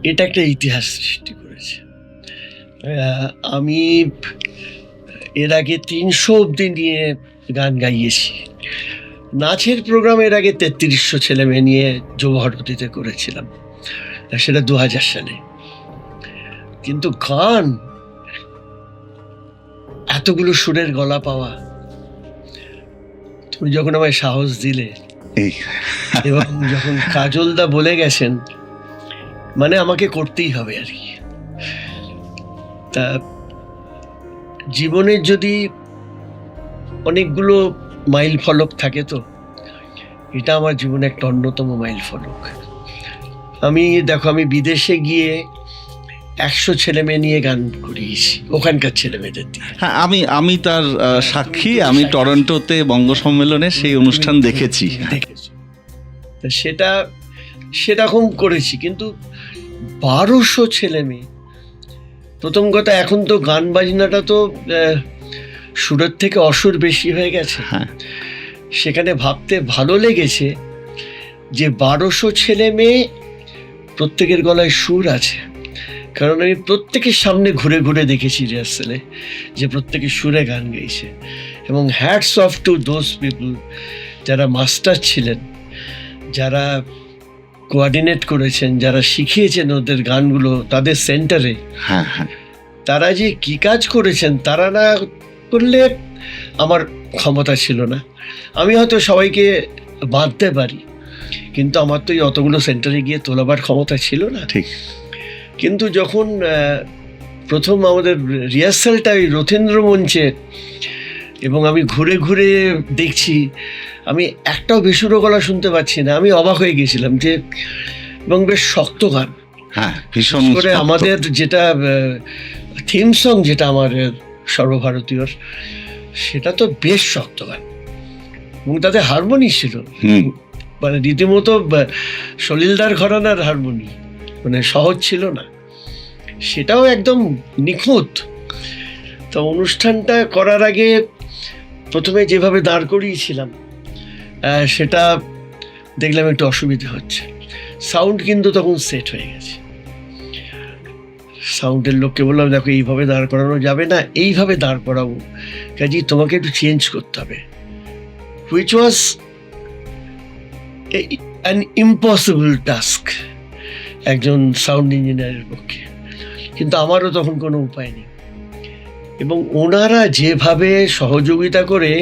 এটা একটা ইতিহাস সৃষ্টি করেছে। আমি এর আগে 300 অব্দি নিয়ে গান গাইয়েছি। নাচের প্রোগ্রাম এর আগে 3300 ছেলে মেয়ে নিয়ে যুবভারতীতে করেছিলাম, সেটা 2000 সালে। কিন্তু গান, এতগুলো সুরের গলা পাওয়া, তুমি যখন আমায় সাহস দিলে এবং যখন কাজলদা বলে গেছেন, মানে আমাকে করতেই হবে আর কি। তা জীবনের যদি অনেকগুলো মাইল ফলক থাকে, তো এটা আমার জীবনে একটা অন্যতম মাইল ফলক। আমি বিদেশে গিয়ে 100 ছেলে মেয়ে নিয়ে গান করিয়েছি, ওখানকার ছেলে মেয়েদের দিয়ে। হ্যাঁ, আমি তার সাক্ষী। আমি টরন্টোতে বঙ্গ সম্মেলনে সেই অনুষ্ঠান দেখেছি। সেটা সেরকম করেছি, কিন্তু 1200 ছেলে মেয়ে। প্রথম কথা, এখন তো গান বাজনাটা তো সুরের থেকে অসুর বেশি হয়ে গেছে। সেখানে ভাবতে ভালো লেগেছে যে 1200 ছেলে মেয়ে, প্রত্যেকের গলায় সুর আছে। কারণ আমি প্রত্যেকের সামনে ঘুরে ঘুরে দেখেছি রিহার্সালে যে প্রত্যেকে সুরে গান গাইছে। এবং hats off to those people যারা মাস্টার ছিলেন, যারা কোঅর্ডিনেট করেছেন, যারা শিখিয়েছেন ওদের গানগুলো তাদের সেন্টারে। তারা যে কি কাজ করেছেন, তারা না করলে আমার ক্ষমতা ছিল না। আমি হয়তো সবাইকে বাঁধতে পারি, কিন্তু আমার তো অতগুলো সেন্টারে গিয়ে তোলাবার ক্ষমতা ছিল না। ঠিক। কিন্তু যখন প্রথম আমাদের রিহার্সালটা ওই রথীন্দ্র মঞ্চে, এবং আমি ঘুরে ঘুরে দেখছি, আমি একটাও বেসুরো গলা শুনতে পাচ্ছি না। আমি অবাক হয়ে গেছিলাম যে, এবং বেশ শক্ত গান। ভীষণ করে আমাদের যেটা থিম সং, যেটা আমার সর্বভারতীয়, সেটা তো বেশ শক্ত গান, এবং তাতে হারমোনি ছিল, মানে রীতিমতো সলিলদার ঘরানার হারমোনি, মানে সহজ ছিল না, সেটাও একদম নিখুঁত। তো অনুষ্ঠানটা করার আগে প্রথমে যেভাবে দাঁড় করিয়েছিলাম, সেটা দেখলাম একটু অসুবিধা হচ্ছে। সাউন্ড কিন্তু তখন সেট হয়ে গেছে। সাউন্ডের লোককে বললাম, দেখো এইভাবে দাঁড় করানো যাবে না, এইভাবে দাঁড় করাবো, কাজেই তোমাকে একটু চেঞ্জ করতে হবে, which was an impossible task একজন সাউন্ড ইঞ্জিনিয়ারের পক্ষে। কিন্তু আমারও তখন কোনো উপায় নেই। এবং ওনারা যেভাবে সহযোগিতা করে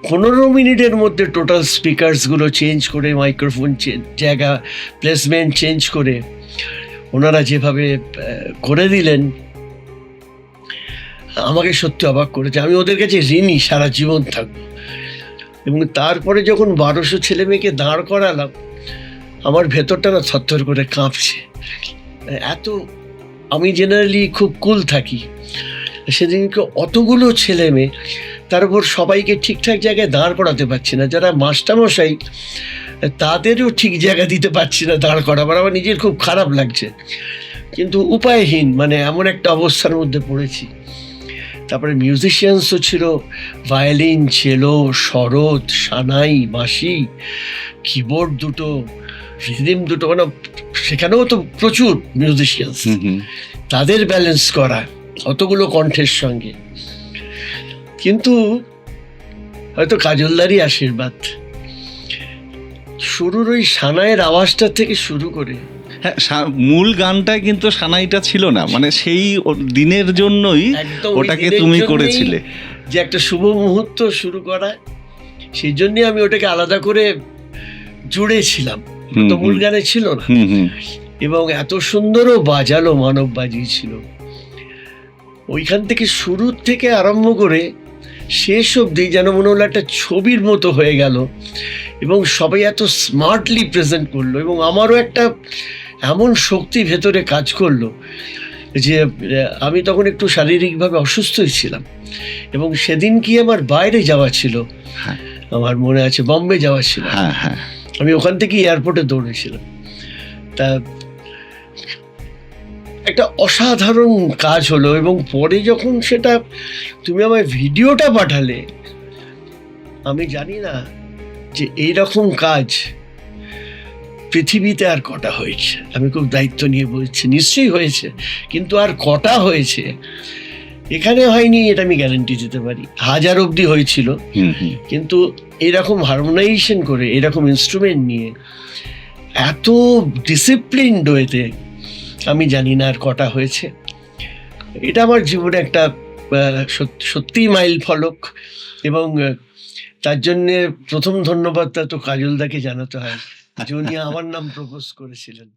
15 মিনিটের মধ্যে টোটাল স্পিকার্সগুলো চেঞ্জ করে, মাইক্রোফোন জায়গা প্লেসমেন্ট চেঞ্জ করে ওনারা যেভাবে করে দিলেন, আমাকে সত্যি অবাক করেছে। আমি ওদের কাছে ঋণী, সারা জীবন থাকবো। এবং তারপরে যখন 1200 ছেলে মেয়েকে দাঁড় করালাম, আমার ভেতরটা না থরথর করে কাঁপছে। এত, আমি জেনারেলি খুব কুল থাকি, সেদিনকে অতগুলো ছেলে মেয়ে, তার উপর সবাইকে ঠিকঠাক জায়গায় দাঁড় করাতে পারছি না। যারা মাস্টারমশাই, তাদেরও ঠিক জায়গা দিতে পারছি না দাঁড় করাবার। আমার নিজের খুব খারাপ লাগছে, কিন্তু উপায়হীন, মানে এমন একটা অবস্থার মধ্যে পড়েছি। তারপরে মিউজিশিয়ানসও ছিল, ভায়োলিন, চেলো, শরৎ, সানাই, বাঁশি, কিবোর্ড দুটো, রিদম দুটো, মানে সেখানেও তো প্রচুর মিউজিশিয়ানস, তাদের ব্যালেন্স করা অতগুলো কণ্ঠের সঙ্গে। কিন্তু হয়তো কাজলদারই আশীর্বাদ, শুরুর ওই সানাইয়ের আওয়াজটা থেকে শুরু করে, মূল গানটা কিন্তু সানাইটা ছিল না, মানে সেই দিনের জন্যই ওটাকে তুমি করেছিলে, যে একটা শুভ মুহূর্ত শুরু করা, সেই জন্যই আমি ওটাকে আলাদা করে জুড়েছিলাম, তো মূল গানে ছিল না। এবং এত সুন্দরও বাজালো, মানব বাজিয়েছিল। ওইখান থেকে শুরুর থেকে আরম্ভ করে শেষ অবধি যেন মনে হলো একটা ছবির মতো হয়ে গেল, এবং সবাই এত স্মার্টলি প্রেজেন্ট করলো। এবং আমারও একটা এমন শক্তি ভেতরে কাজ করলো যে আমি তখন একটু শারীরিকভাবে অসুস্থই ছিলাম, এবং সেদিন কি আমার বাইরে যাওয়া ছিল, আমার মনে আছে বম্বে যাওয়া ছিল, আমি ওখান থেকে এয়ারপোর্টে দৌড়েছিলাম। তা একটা অসাধারণ কাজ হলো। এবং পরে যখন সেটা তুমি আমায় ভিডিওটা পাঠালে, আমি জানি না যে এইরকম কাজ পৃথিবীতে আর কটা হয়েছে, আমি খুব দায়িত্ব নিয়ে বলছি, নিশ্চয়ই হয়েছে, কিন্তু আর কটা হয়েছে এখানে হয়নি, এটা আমি গ্যারান্টি দিতে পারি। 1000 অবধি হয়েছিল, কিন্তু এরকম হারমোনাইজেশন করে, এরকম ইনস্ট্রুমেন্ট নিয়ে, এত ডিসিপ্লিনড ওয়েতে আমি জানি না আর কটা হয়েছে। এটা আমার জীবনে একটা সত্যিই মাইল ফলক, এবং তার জন্যে প্রথম ধন্যবাদটা তো কাজলদাকে জানাতে হয়, যিনি আমার নাম প্রপোজ করেছিলেন।